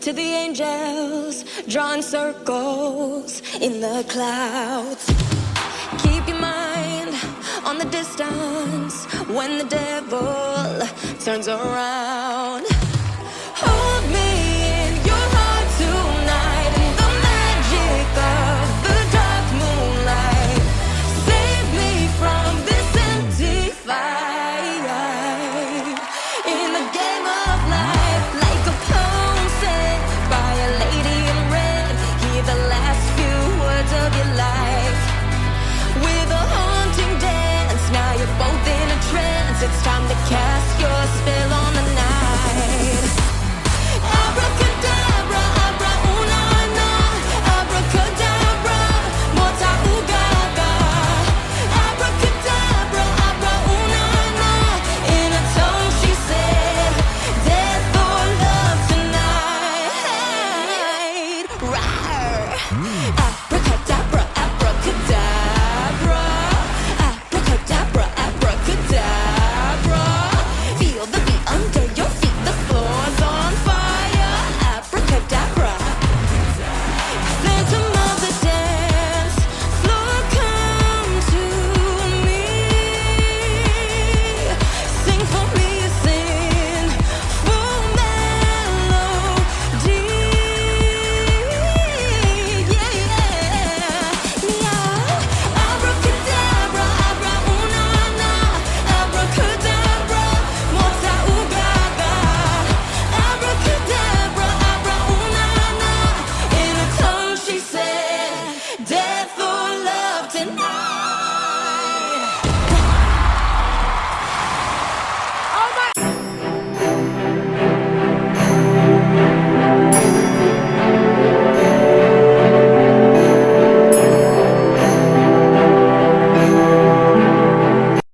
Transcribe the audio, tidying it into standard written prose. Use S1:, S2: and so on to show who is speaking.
S1: to the angels, drawing circles in the clouds. Keep your mind on the distance when the devil turns around. Hold me in your heart tonight in the magic of the dark moonlight. Save me from this empty fight in the game of life, like a poem said by a lady in red. Hear the last few words of your life with a haunting dance. Now you're both in a trance. It's time